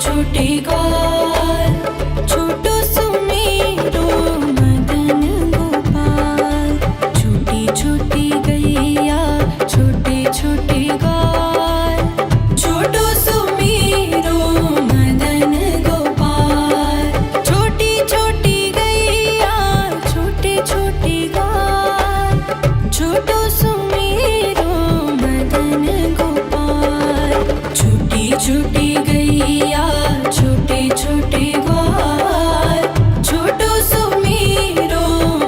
छोटे ग्वाल, छोटो सुमेरो मदन गोपाल। छोटी छोटी गैया छोटे छोटे ग्वाल, छोटो सुमेरो मदन गोपाल। छोटी छोटी गैया छोटे छोटे ग्वाल, छोटो सुमेरो मदन गोपाल। छोटी छोटी गैया छोटे छोटे ग्वाल, छोटो सुमेरो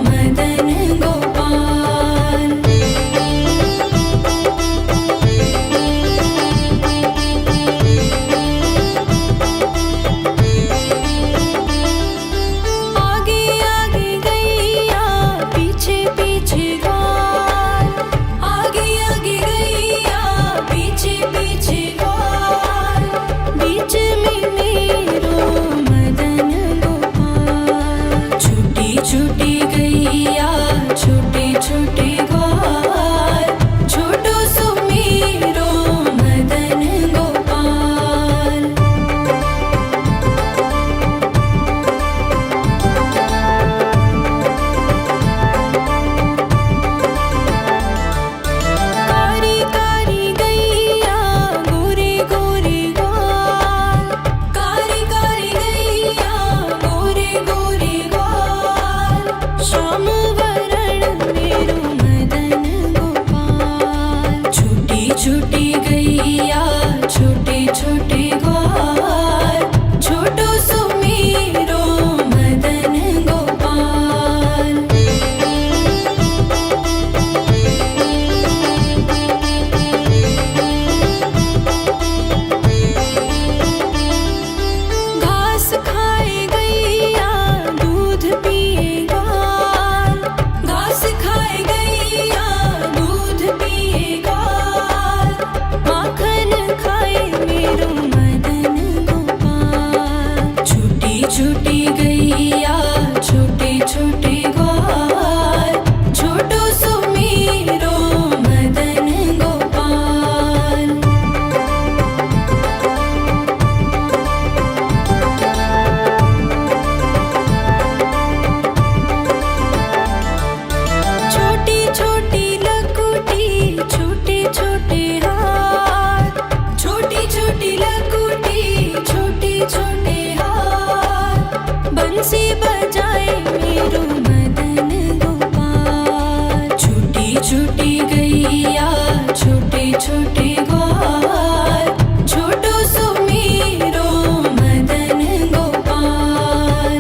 मदन गोपाल। आगे आगे गैया पीछे पीछे ग्वाल, आगे आगे गैया पीछे पीछे ग्वाल। बीच में मेरो मदन गोपाल। छोटी छोटी गैया छोटे छोटे ग्वाल, छोटो सुमेरो मदन गोपाल। कारी कारी गैया गोरे गोरे ग्वाल, कारी कारी गैया गोरे गोरे ग्वाल। श्याम वरण मेरो मदन गोपाल। छोटी छोटी गैया छोटे छोटे ग्वाल, छोटो सुमेरो मदन गोपाल। घास खाए गैया दूध पिए ग्वाल, घास खाए गैया दूध पिए ग्वाल। माखन खाए मेरो मदन गोपाल। छोटी छोटी गैया छोटे छोटे ग्वाल, छोटो सुमेरो मदन गोपाल। छोटी छोटी लकुटी छोटे छोटे हाथ, छोटी छोटी लकुटी छोटे छोटे हाथ। बंसी बजाए मेरो मदन गोपाल। छोटी छोटी गैया छोटे छोटे ग्वाल, छोटो सुमेरो मदन गोपाल।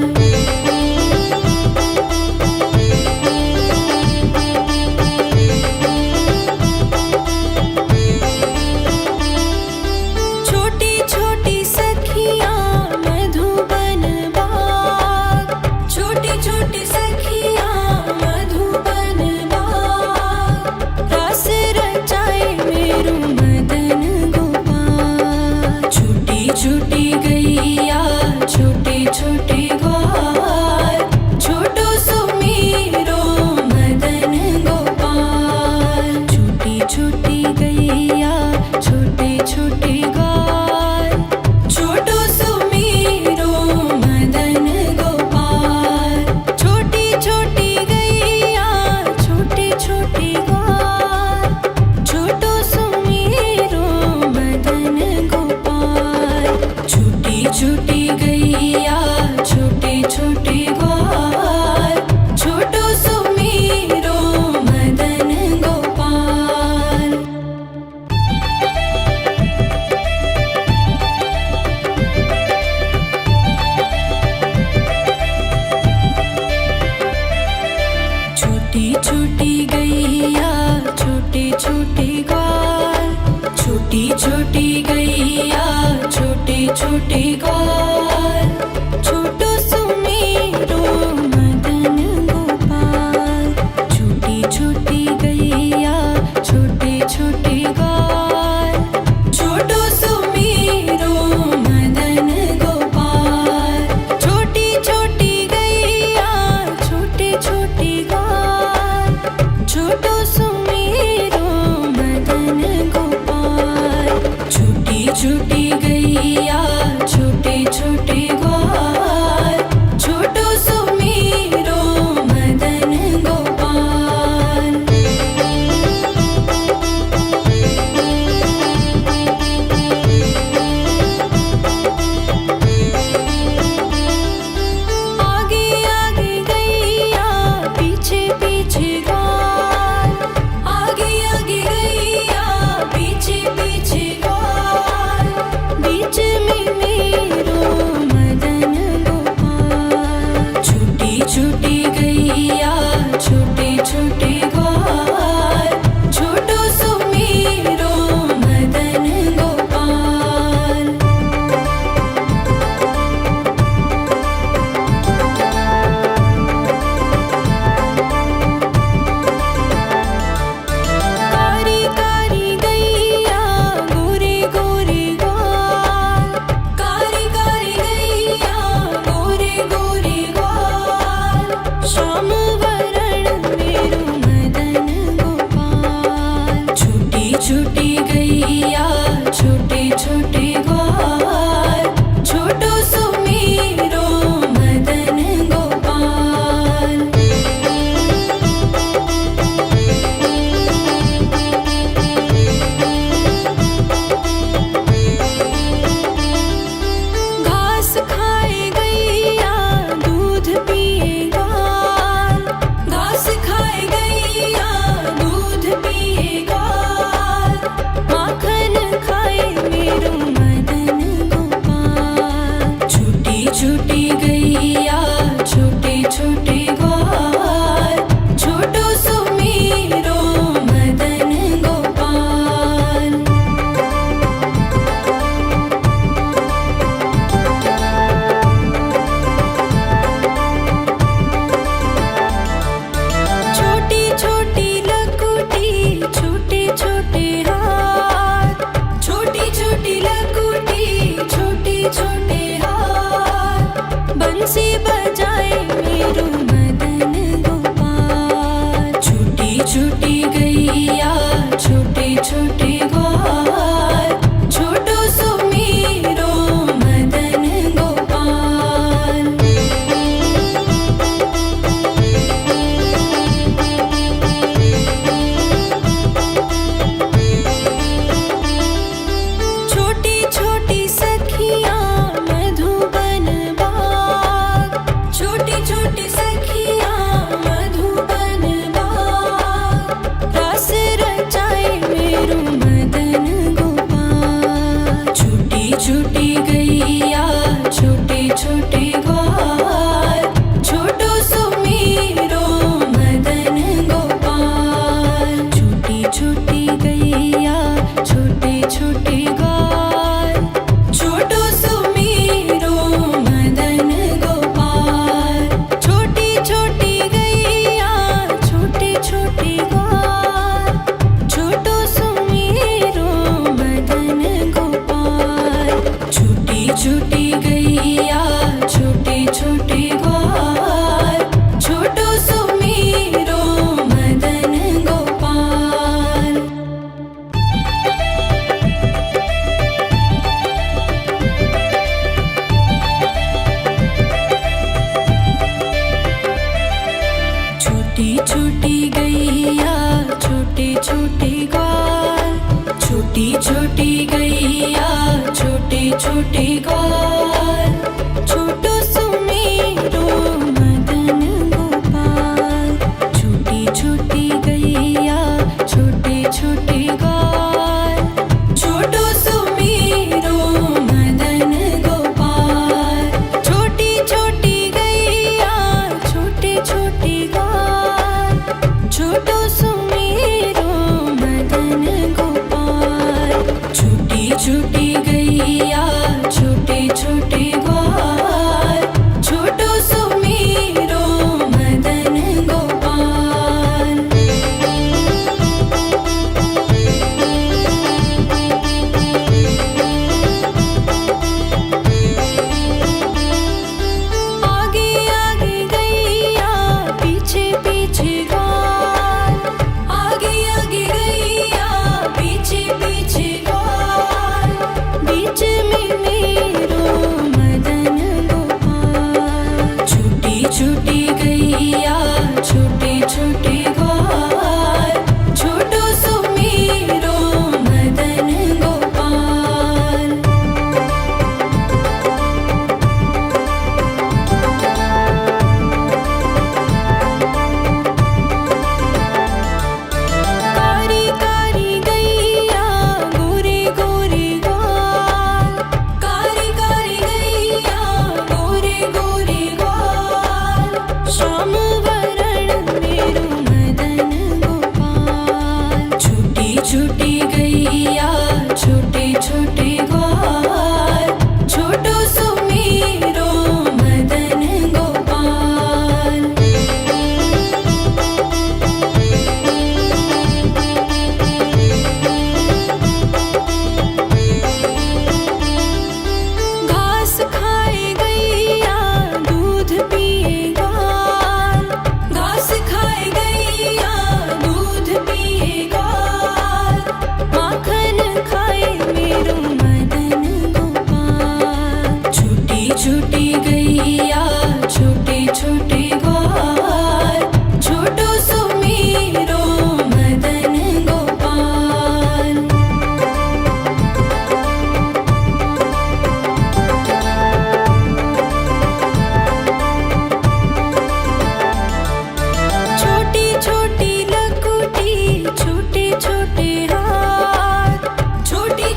छोटी छोटी सखियाँ मधुबन बाग, छोटी छोटी सखियाँ मधुबन बाग। रास रचाए मेरो मदन गोपाल। छोटी छोटी गैया छोटे छोटे ग्वाल, छोटो सुमेरो मदन गोपाल। छोटी छोटी गैया छोटे छोटे ग्वाल, छोटो सुमेरो मदन गोपाल। छोटी छोटी गैया छोटे छोटे ग्वाल, छोटो सुमेरो मदन गोपाल। छोटी छोटी गैया छोटे छोटे ग्वाल, छोटो सुमेरो मदन गोपाल। छोटी छोटी गैया छोटे छोटे ग्वाल, छोटी छोटी गैया छोटे छोटे ग्वाल, छोटो सुमेरो मदन गोपाल। छोटी छोटी गैया छोटे छोटे ग्वाल, छोटो सुमेरो मदन गोपाल। छोटी छोटी गैया छोटे छोटे ग्वाल, छोटो सुमेरो मदन गोपाल। छोटी छोटी गैया छोटे गैया छोटे छोटे ग्वाल छोटो सुमेरो मदन गोपाल। घास खाए गैया दूध पिए ग्वाल घास खाए गैया दूध पिए ग्वाल माखन खाए मेरो मदन गोपाल। छोटी छोटी गैया छोटे छोटे ग्वाल छोटो सुमेरो मदन गोपाल। छोटी छोटी लकुटी छोटे छोटे हाथ छोटी छोटी लकुटी छोटे छोटे हाथ बंसी बजाए मेरो मदन गोपाल। छोटी छोटी गैया छोटे छोटे ग्वाल छोटो सुमेरो मदन गोपाल। छोटी छोटी सखियाँ मधुबन बाग छोटी छोटी सखियाँ मधुबन बाग रास रचाए मेरो मदन गोपाल। छोटी छोटी गैया छोटे छोटे ग्वाल छोटो सुमेरो मदन गोपाल। छोटी छोटी गैया छोटे छोटे ग्वाल छोटो सुमेरो मदन गोपाल। छोटी छोटी गैया छोटे छोटे ग्वाल छोटो सुमेरो मदन गोपाल। छोटी छोटी गैया छोटे छोटे ग्वाल छोटो सुमेरो मदन गोपाल। छोटी छोटी गैया छोटे छोटे ग्वाल छोटी छोटी गैया छोटे छोटे ग्वाल छोटो सुमेरो मदन गोपाल। छोटी छोटी गैया छोटे छोटे ग्वाल छोटो सुमेरो मदन गोपाल। छोटी छोटी गैया छोटे छोटे ग्वाल छोटो सुमेरो मदन गोपाल।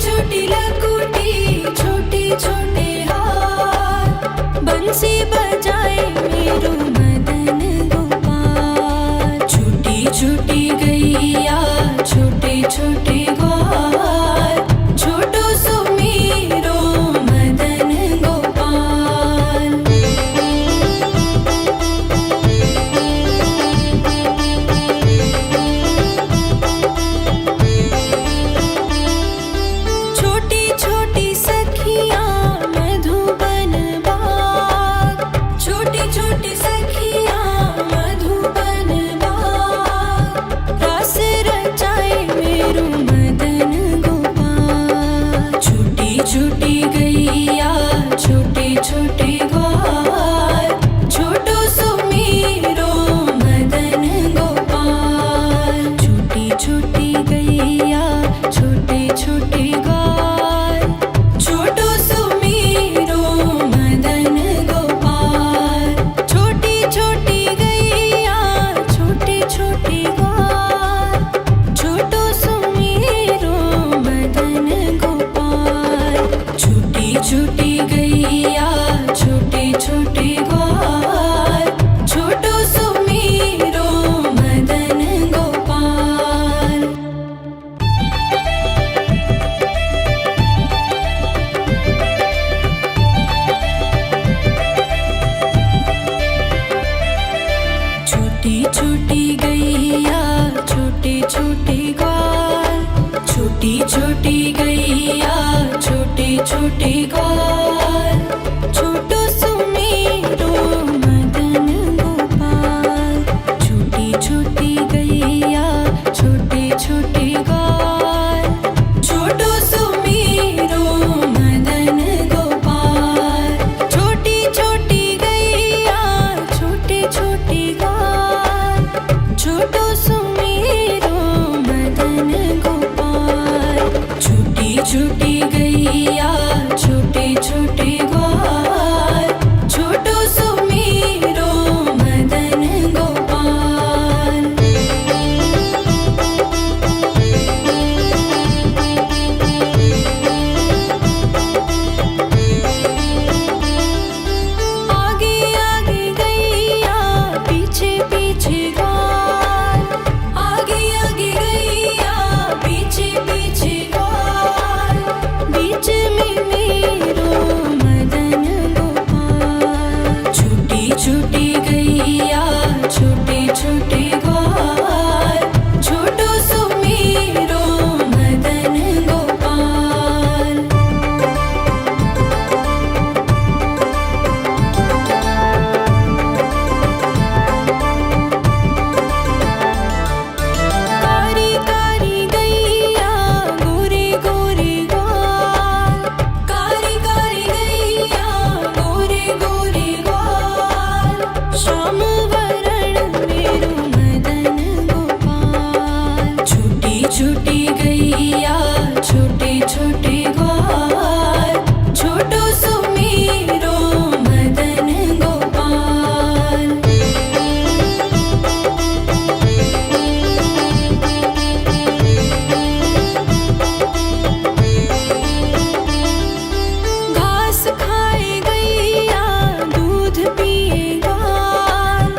छोटी लकुटी छोटे छोटे हाथ बंसी बजाए मेरो मदन गोपाल। छोटी छोटी गैया छोटे छोटे ग्वाल छोटो सो मेरो मदन गोपाल। छोटी छोटी सखियाँ मधुबन बाग छोटी छोटी सखियाँ मधुबन बाग रस रचाए मेरो मदन गोपाल। छोटी छोटी गैया छोटे छोटे ग्वाल छोटो सो मेरो मदन गोपाल। छोटी छोटी गैया छोटे छोटे ग्वाल छोटो सो मेरो मदन गोपाल। छोटी छोटी गैया छोटे छोटे ग्वाल छोटो सो मेरो मदन गोपाल। छोटी छोटी गैया छोटे छोटे ग्वाल छोटो सो मेरो मदन गोपाल। छोटी छोटी गैया छोटे छोटे ग्वाल छोटी छोटी गैया छोटे छोटे ग्वाल छोटो सो मेरो मदन गोपाल। छोटी छोटी गैया छोटे छोटे ग्वाल छोटो सो मेरो मदन गोपाल। छोटी छोटी गैया छोटे छोटे ग्वाल छोटो सो मेरो मदन गोपाल। छोटी छोटी गैया छोटे छोटे ग्वाल छोटो सो मेरो मदन गोपाल। आगे आगे गैया पीछे पीछे ग्वाल आगे आगे गैया पीछे पीछे ग्वाल बीच में मेरो मदन गोपाल। छोटी छोटी गैया छोटे छोटे ग्वाल छोटो सो मेरो मदन गोपाल। कारी कारी गैया गोरे गोरे ग्वाल कारी कारी गैया गोरे गोरे ग्वाल श्याम वरण मेरो मदन गोपाल। छोटी छोटी गैया छोटे छोटे ग्वाल छोटो सो मेरो मदन गोपाल। घास खाए गैया दूध पिए ग्वाल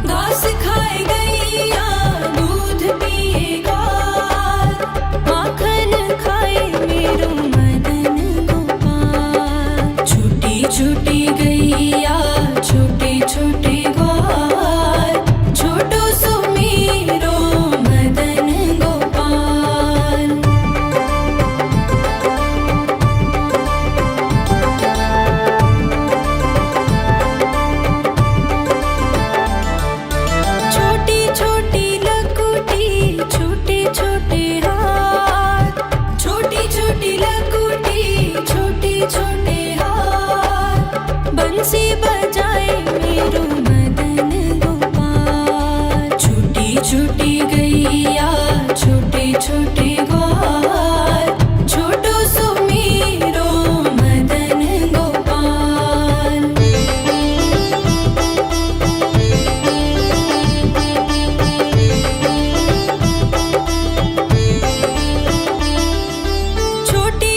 घास खाए गैया दूध पिए ग्वाल माखन खाए मेरो मदन गोपाल। छोटी छोटी गैया छोटे छोटे ग्वाल छोटो सो मेरो मदन गोपाल। छोटी छोटी लकुटी छोटे छोटे हाथ छोटी छोटी लकुटी छोटे छोटे हाथ बंसी बजाए मेरो मदन गोपाल। छोटी छोटी गैया छोटे छोटे ग्वाल छोटो सो मेरो मदन गोपाल। छोटी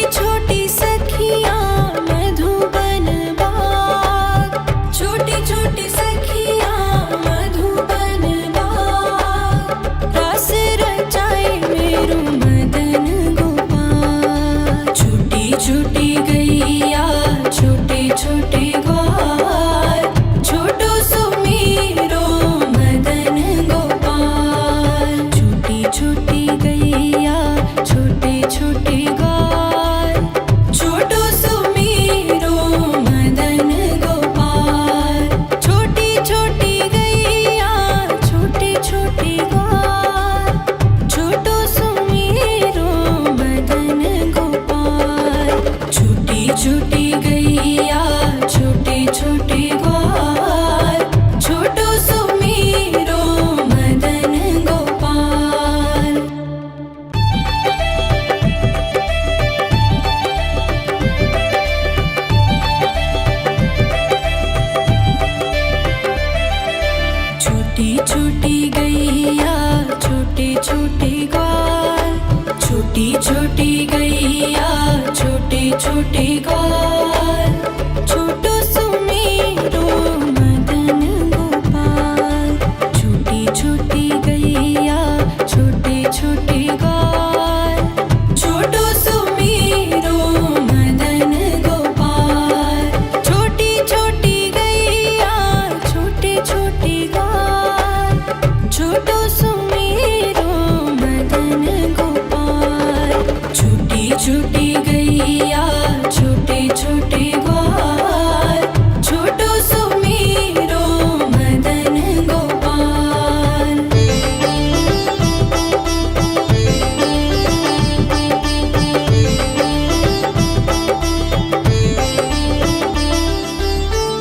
छोटे ग्वाल, छोटो सुमेरो मदन गोपाल। छोटी छोटी गैया छोटे छोटे ग्वाल, छोटो सुमेरो मदन गोपाल। छोटी छोटी गैया छोटे छोटे ग्वाल, छोटो सुमेरो मदन गोपाल। छोटी छोटी गैया छोटे छोटे ग्वाल, छोटो सुमेरो मदन गोपाल।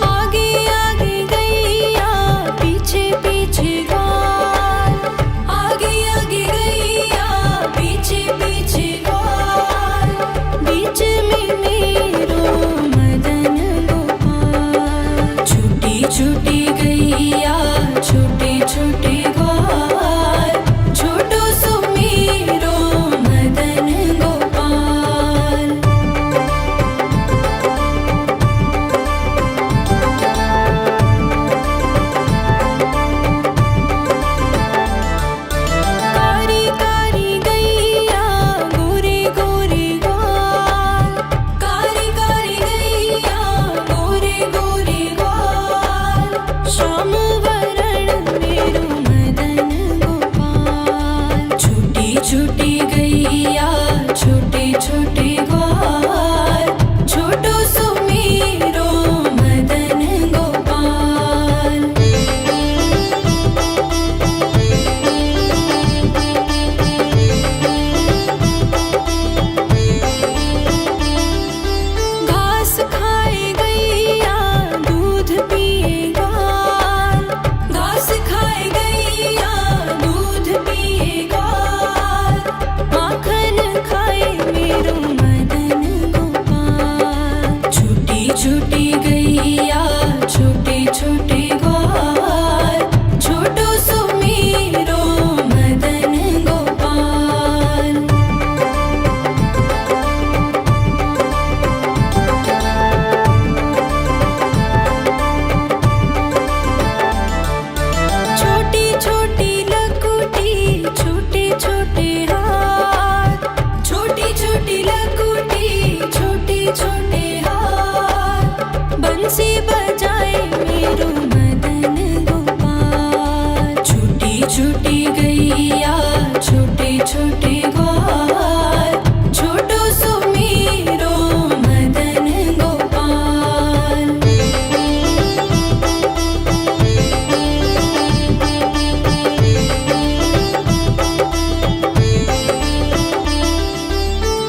आगे आगे गैया पीछे पीछे ग्वाल, आगे आगे गैया पीछे पीछे ग्वाल। बीच में मेरो मदन गोपाल। छोटी छोटी गैया छोटे छोटे ग्वाल, छोटो सुमेरो मदन गोपाल। कारी कारी गैया गोरे गोरे ग्वाल, कारी कारी गैया गोरे गोरे ग्वाल। श्याम वरण मेरो मदन गोपाल। छोटी छोटी गैया छोटे छोटे ग्वाल, छोटो सुमेरो मदन गोपाल। घास खाए गैया दूध पिए ग्वाल, घास खाए गैया दूध पिए ग्वाल। माखन खाए मेरो मदन गोपाल। छोटी छोटी गैया छोटे छोटे ग्वाल, छोटो सुमेरो मदन गोपाल। छोटी छोटी लकुटी छोटे छोटे हाथ, छोटी छोटी लकुटी छोटे छोटे हाथ। बंसी बजाए मेरो मदन गोपाल। छोटी छोटी गैया छोटे छोटे ग्वाल, छोटो सुमेरो मदन गोपाल।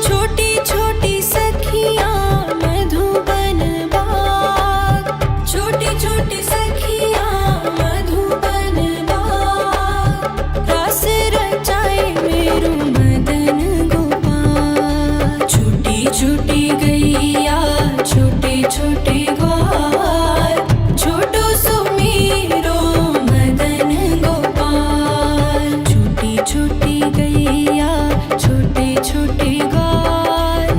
छोटी छोटी सखियाँ मधुबन बाग, छोटी छोटी सखियाँ मधुबन बाग। रास रचाए मेरो मदन गोपाल। छोटी छोटी गैया छोटे छोटे ग्वाल, छोटो सुमेरो मदन गोपाल। छोटी छोटी गैया छोटे छोटे ग्वाल,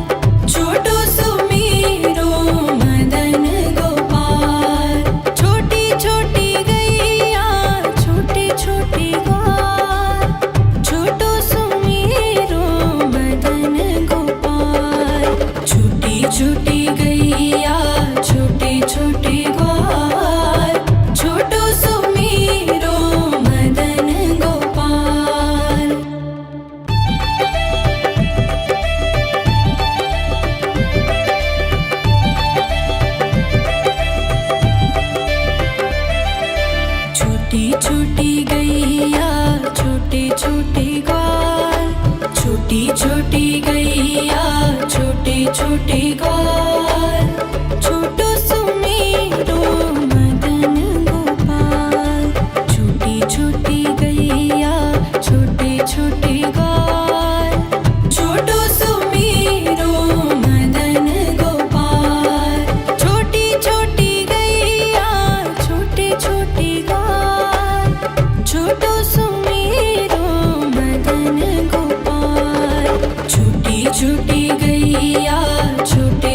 छोटो सुमेरो मदन गोपाल। छोटी छोटी गैया छोटे छोटे ग्वाल, छोटो सुमेरो मदन गोपाल। छोटी छोटी गैया छोटे छोटे ग्वाल, छोटो सुमेरो मदन गोपाल। छोटी छोटी गैया छोटे छोटे ग्वाल, छोटी छोटी गैया छोटे छोटे ग्वाल। छोटो सुमेरो मदन गोपाल। छोटी छोटी गैया छोटे छोटे ग्वाल, छोटो सुमेरो मदन गोपाल। छोटी छोटी गैया छोटे छोटे ग्वाल, छोटो सुमेरो मदन गोपाल। छोटी छोटी गैया छोटे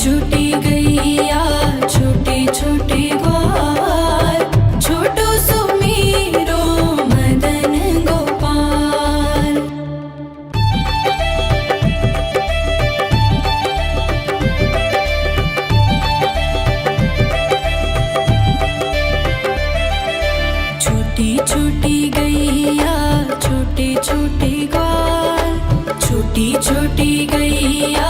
छोटी गैया छोटे छोटे ग्वाल, छोटो सुमीरो मदन गोपाल। छोटी छोटी गैया छोटे छोटे ग्वाल, छोटी छोटी गैया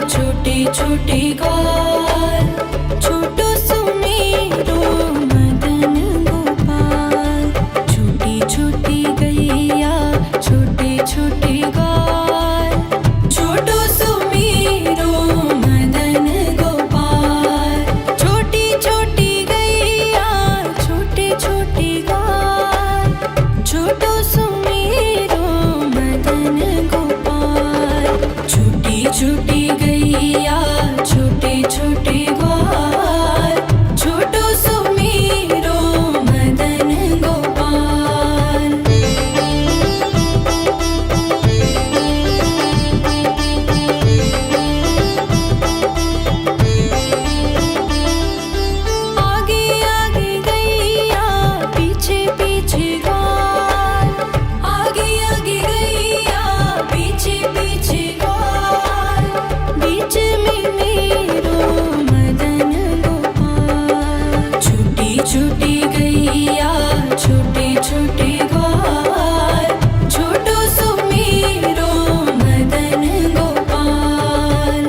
छोटे छोटे ग्वाल, छोटो सुमीरो मदन गोपाल। छोटी छोटी गैया छोटे छोटे ग्वाल, छोटो सुमीरो मदन गोपाल। छोटी छोटी गैया छोटे छोटे ग्वाल, छोटो सुमीरो मदन गोपाल। छोटी छोटी गैया छोटे छोटे ग्वाल, छोटो सुमीरो मदन गोपाल। आगे आगे गैया पीछे पीछे ग्वाल, आगे आगे गैया पीछे पीछे ग्वाल, बीच में मेरो मदन गोपाल। छोटी छोटी गैया छोटे छोटे ग्वाल, छोटो सुमीरो मदन गोपाल।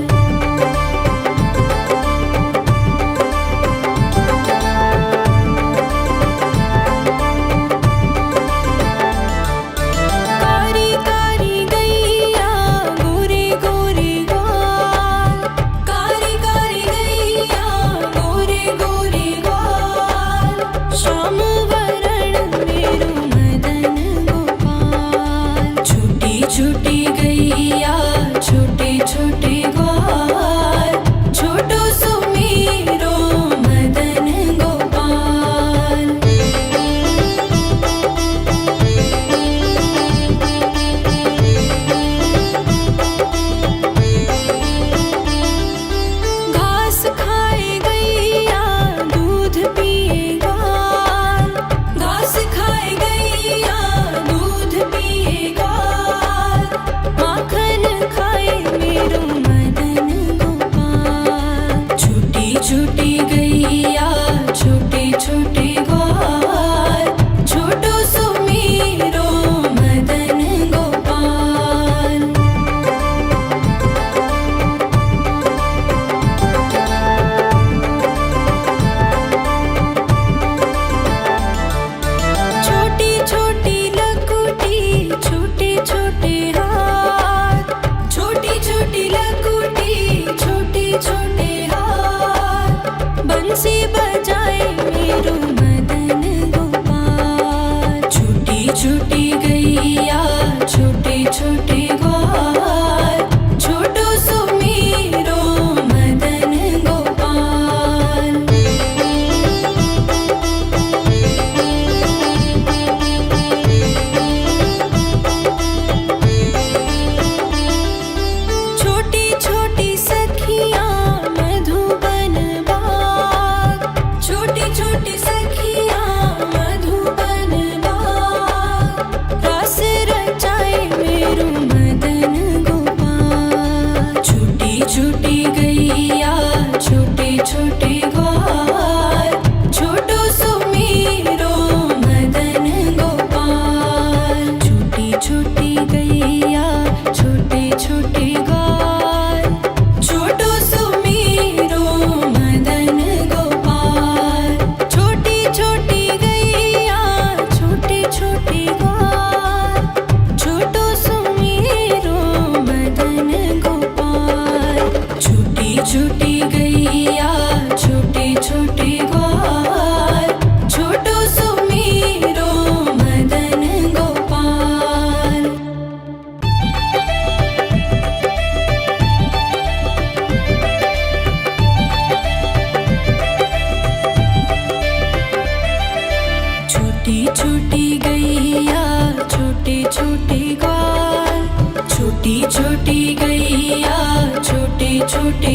कारी कारी गैया गोरे गोरे ग्वाल, कारी कारी गैया गोरे गोरे ग्वाल, श्याम वरण मेरो मदन गोपाल। छोटी छोटी गैया छोटे छोटे ग्वाल, छोटो सुमीरो मदन गोपाल। घास खाए गैया दूध पिए ग्वाल, घास खाए गैया दूध पिए ग्वाल, माखन खाए मेरो मदन गोपाल। छोटी छोटी गैया छोटे छोटे ग्वाल, छोटो सुमीरो मदन गोपाल। छोटी छोटी लकुटी छोटे छोटे हाथ, छोटी छोटी लकुटी छोटे छोटे हाथ, बंसी बजाए मेरो मदन गोपाल। छोटी छोटी गैया छोटे छोटे ग्वाल, छोटो सुमीरो मदन गोपाल। छोटी छोटी सखियाँ मधुबन बाग, छोटी छोटी सखियाँ मधुबन बाग, रास रचाए मेरो मदन गोपाल। छोटी छोटी गैया छोटे छोटे ग्वाल, छोटो सुमीरो मदन गोपाल। छोटी छोटी गैया छोटे छोटे ग्वाल, छोटो सुमीरो मदन गोपाल। छोटी छोटी गैया छोटे छोटे ग्वाल, छोटो सुमीरो मदन गोपाल। छोटी छोटी गैया छोटे छोटे ग्वाल, छोटो सुमीरो मदन गोपाल। छोटी छोटी गैया छोटे छोटे ग्वाल, छोटी छोटी गैया छोटे छोटे